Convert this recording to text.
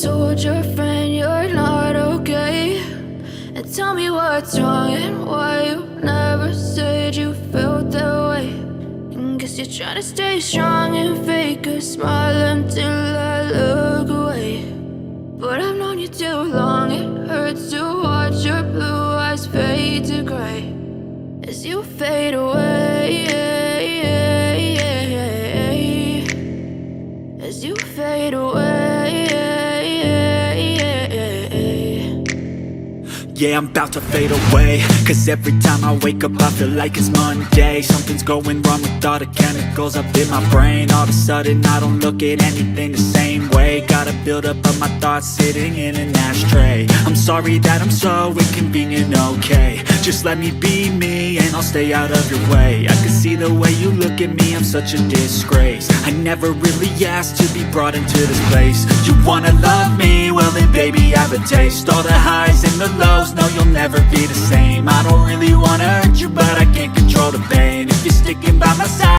told your friend you're not okay? And tell me what's wrong and why you never said you felt that way. And guess you're trying to stay strong and fake a smile until I look away. But I've known you too long, it hurts to watch your blue eyes fade to gray as you fade away, as you fade away. Yeah, I'm about to fade away, cause every time I wake up I feel like it's Monday. Something's going wrong with all the chemicals up in my brain. All of a sudden I don't look at anything the same way. Got a buildup of my thoughts sitting in an ashtray. I'm sorry that I'm so inconvenient, okay? Just let me be me and I'll stay out of your way. I can see the way you look at me, I'm such a disgrace. I never really asked to be brought into this place. You wanna love me? Well then baby I have a taste. All the highs and the lows, no you'll never be the same. I don't really wanna hurt you but I can't control the pain. If you're sticking by my side